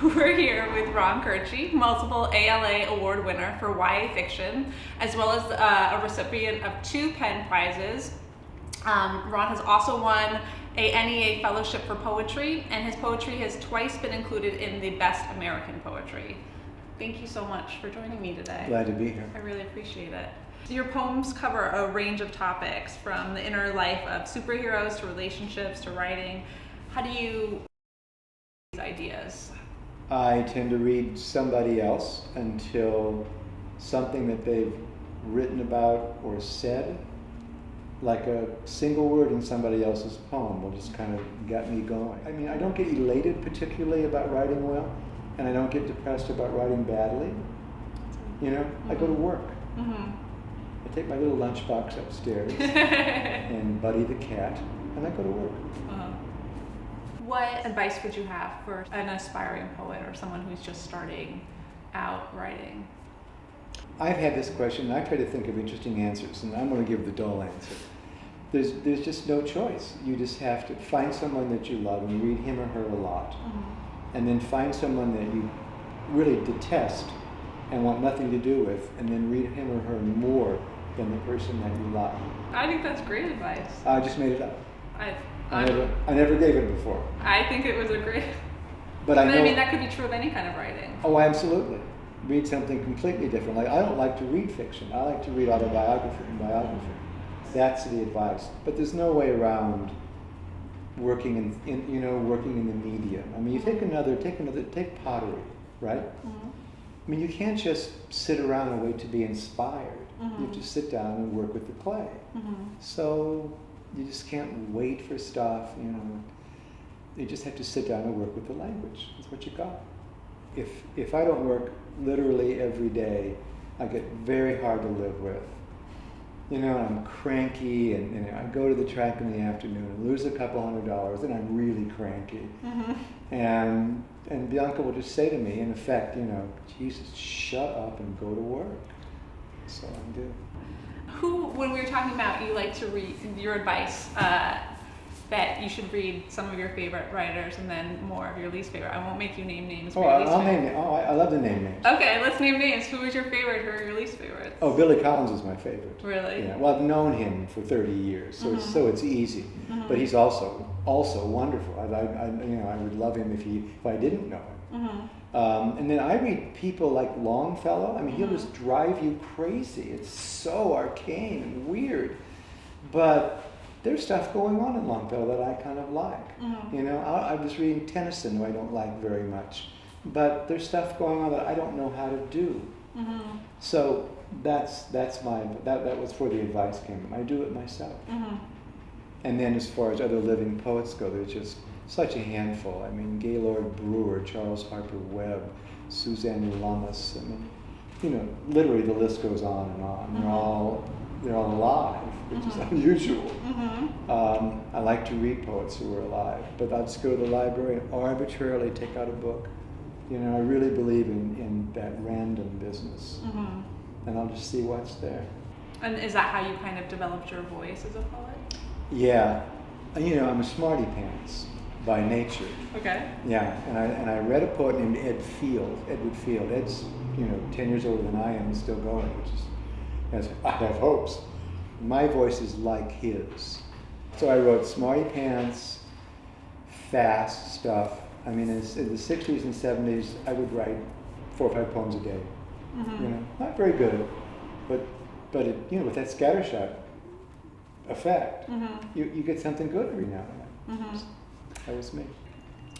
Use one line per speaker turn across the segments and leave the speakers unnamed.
We're here with Ron Koertge, multiple ALA award winner for YA fiction, as well as a recipient of 2 PEN prizes. Ron has also won a NEA fellowship for poetry, and his poetry has twice been included in the Best American Poetry. Thank you so much for joining me today.
Glad to be here.
I really appreciate it. Your poems cover a range of topics, from the inner life of superheroes to relationships to writing. How do you these ideas?
I tend to read somebody else until something that they've written about or said, like a single word in somebody else's poem, will just kind of get me going. I mean, I don't get elated particularly about writing well, and I don't get depressed about writing badly. You know, I go to work. I take my little lunchbox upstairs and Buddy the cat, and I go to work.
What advice would you have for an aspiring poet or someone who's just starting out writing?
I've had this question, and I try to think of interesting answers, and I'm going to give the dull answer. There's just no choice. You just have to find someone that you love and read him or her a lot, and then find someone that you really detest and want nothing to do with, and then read him or her more than the person that you love.
I think that's great advice.
I just made it up.
I
never gave it before.
I think it was a great.
But I
mean, that could be true of any kind of writing.
Oh, absolutely. Read something completely different. Like, I don't like to read fiction. I like to read autobiography and biography. That's the advice. But there's no way around working working in the medium. I mean, you take pottery, right? I mean, you can't just sit around and wait to be inspired. You have to sit down and work with the clay. So you just can't wait for stuff, you know. You just have to sit down and work with the language. That's what you got. If I don't work literally every day, I get very hard to live with. You know, and I'm cranky, and I go to the track in the afternoon and lose a couple $100, and I'm really cranky. And Bianca will just say to me, in effect, you know, Jesus, shut up and go to work. So I do.
When we were talking about you like to read, your advice that you should read some of your favorite writers and then more of your least favorite. I won't make you name names.
I'll name names. Oh, I love to name names.
Okay, let's name names. Who is your favorite? Who are your least favorites?
Oh, Billy Collins is my favorite.
Really?
Yeah. Well, I've known him for 30 years, so it's easy. But he's also wonderful. I would love him if I didn't know him. And then I read people like Longfellow. I mean, he'll just drive you crazy. It's so arcane and weird, but there's stuff going on in Longfellow that I kind of like. You know, I was reading Tennyson, who I don't like very much, but there's stuff going on that I don't know how to do. So that was where the advice came from. I do it myself. And then as far as other living poets go, there's just such a handful. I mean, Gaylord Brewer, Charles Harper Webb, Suzanne Lummis. I mean, you know, literally the list goes on and on. They're all alive, which is unusual. I like to read poets who are alive, but I'll just go to the library and arbitrarily take out a book. You know, I really believe in that random business, and I'll just see what's there.
And is that how you kind of developed your voice as a poet?
Yeah, you know, I'm a smarty pants by nature.
Okay.
Yeah, and I read a poet named Edward Field. Ed's 10 years older than I am and still going, which is, I have hopes. My voice is like his. So I wrote smarty pants, fast stuff. I mean, in the 60s and 70s, I would write 4 or 5 poems a day. You know, not very good, but it, you know, with that scattershot effect, you get something good every now and then. That was me.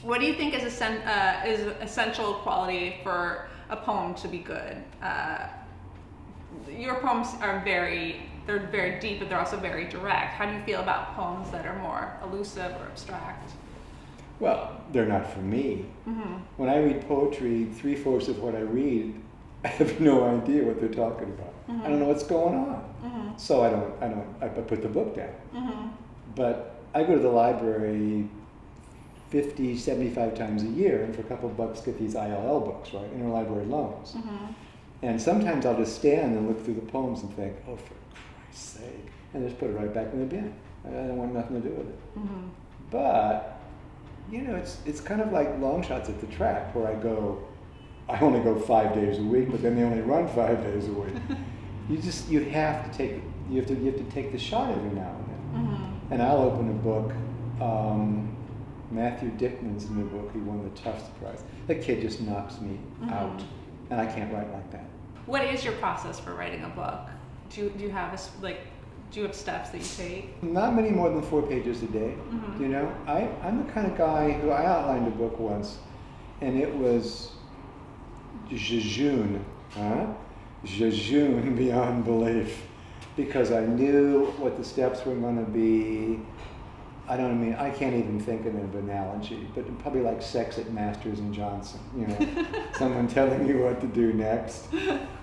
What do you think is essential quality for a poem to be good? Your poems are they're very deep, but they're also very direct. How do you feel about poems that are more elusive or abstract?
Well, they're not for me. When I read poetry, 3/4 of what I read, I have no idea what they're talking about. I don't know what's going on. So I put the book down. But I go to the library 50, 75 times a year, and for a couple of bucks get these ILL books, right, interlibrary loans. And sometimes I'll just stand and look through the poems and think, oh, for Christ's sake, and just put it right back in the bin. I don't want nothing to do with it. But you know, it's kind of like long shots at the track where I only go 5 days a week, but then they only run 5 days a week. You have to take the shot every now and then.
Mm-hmm.
And I'll open a book. Matthew Dickman's new book. He won the Tufts Prize. That kid just knocks me out, and I can't write like that.
What is your process for writing a book? Do you have do you have steps that you take?
Not many more than 4 pages a day.
Mm-hmm.
You know, I'm the kind of guy who I outlined a book once, and it was jejune, jejune beyond belief, because I knew what the steps were going to be. I can't even think of an analogy, but probably like sex at Masters and Johnson, you know, someone telling you what to do next.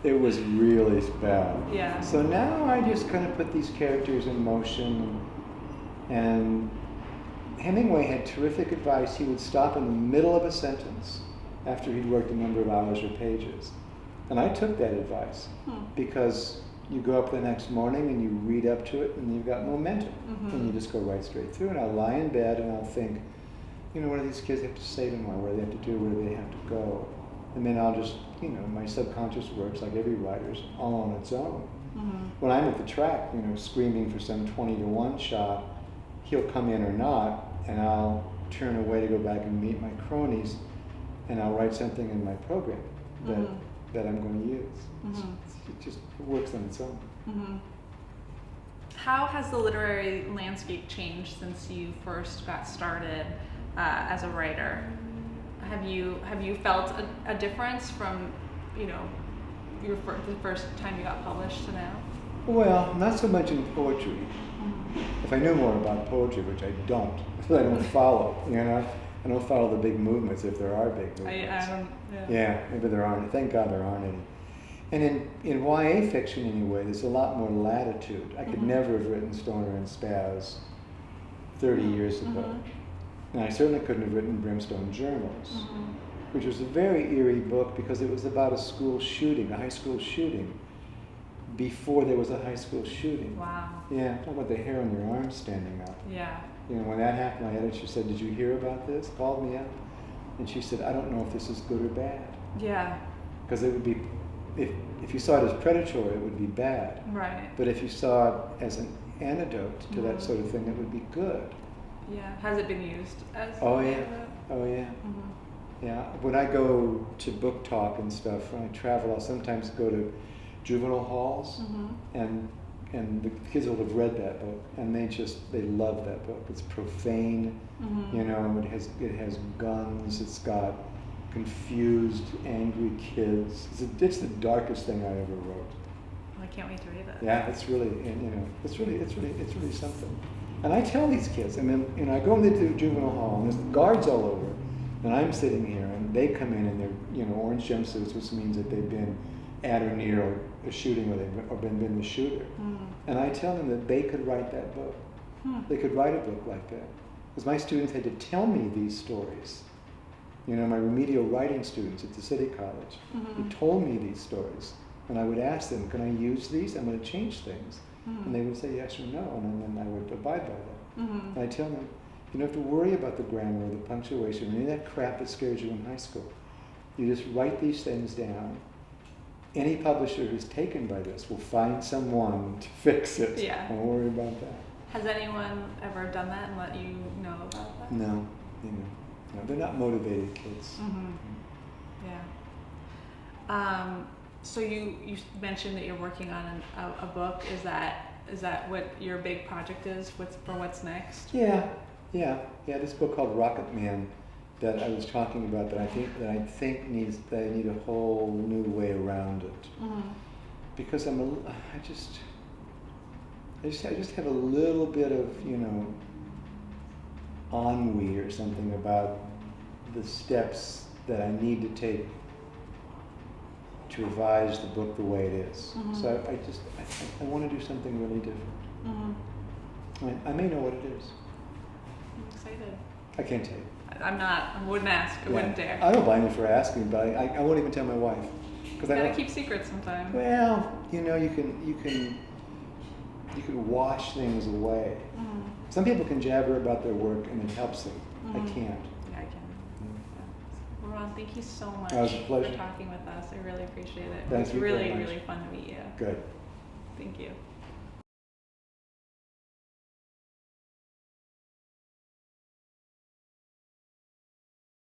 It was really bad.
Yeah.
So now I just kind of put these characters in motion, and Hemingway had terrific advice. He would stop in the middle of a sentence after he'd worked a number of hours or pages. And I took that advice because you go up the next morning and you read up to it and you've got momentum. And you just go right straight through. And I'll lie in bed and I'll think, you know, what do these kids have to say tomorrow? What do they have to do? Where do they have to go? And then I'll just, you know, my subconscious works like every writer's all on its own. When I'm at the track, you know, screaming for some 20-to-1 shot, he'll come in or not, and I'll turn away to go back and meet my cronies, and I'll write something in my program that I'm going to use. It just works on its own.
How has the literary landscape changed since you first got started as a writer? Have you felt a difference from, you know, the first time you got published to now?
Well, not so much in poetry. If I knew more about poetry, which I don't, I don't follow, you know. I don't follow the big movements if there are big movements. Yeah, maybe there aren't. Thank God there aren't any. And in YA fiction anyway, there's a lot more latitude. I could never have written Stoner and Spaz 30 years ago. And I certainly couldn't have written Brimstone Journals, which was a very eerie book because it was about a school shooting, a high school shooting, before there was a high school shooting.
Wow.
Yeah, talk about the hair on your arm standing up.
Yeah.
You know, when that happened, my editor said, "Did you hear about this?" Called me up, and she said, "I don't know if this is good or bad."
Yeah.
Because it would be, if you saw it as predatory, it would be bad.
Right.
But if you saw it as an antidote to that sort of thing, it would be good.
Yeah. Has it been used as?
Oh yeah. Oh yeah. Yeah. When I go to book talk and stuff, when I travel, I'll sometimes go to juvenile halls, and the kids will have read that book, and they love that book. It's profane, you know. It has guns. It's got confused, angry kids. It's the darkest thing I ever wrote.
I can't wait to read it.
Yeah, it's really, and, you know, it's really something. And I tell these kids, I mean, you know, I go into the juvenile hall, and there's guards all over, and I'm sitting here, and they come in and they're, you know, orange jumpsuits, which means that they've been at or near a shooting, or they've been the shooter. And I tell them that they could write that book. They could write a book like that. Because my students had to tell me these stories. You know, my remedial writing students at the City College, they told me these stories. And I would ask them, can I use these? I'm going to change things. And they would say yes or no, and then I would abide by that. And I tell them, you don't have to worry about the grammar or the punctuation, any of that crap that scares you in high school. You just write these things down. Any publisher who's taken by this will find someone to fix it.
Yeah.
Don't worry about that.
Has anyone ever done that and let you know about that?
No, you know, no, they're not motivated kids.
Yeah. So you mentioned that you're working on a book. Is that what your big project is? For what's next?
Yeah. This book called Rocket Man that I was talking about that I think I need a whole new way around it. Because I just have a little bit of, you know, ennui or something about the steps that I need to take to revise the book the way it is. So I want to do something really different. I may know what it is.
I'm excited.
I can't tell you.
I wouldn't ask. I wouldn't dare.
I don't blame you for asking, but I won't even tell my wife.
You gotta keep secrets sometimes.
Well, you know, you you could wash things away.
Mm-hmm.
Some people can jabber about their work and it helps them. I can't.
Yeah, I can. Yeah. Ron, thank you so much
That was a pleasure.
for talking with us. I really appreciate it.
Thank
It was
you very
really,
much.
really fun to meet you.
Good.
Thank you.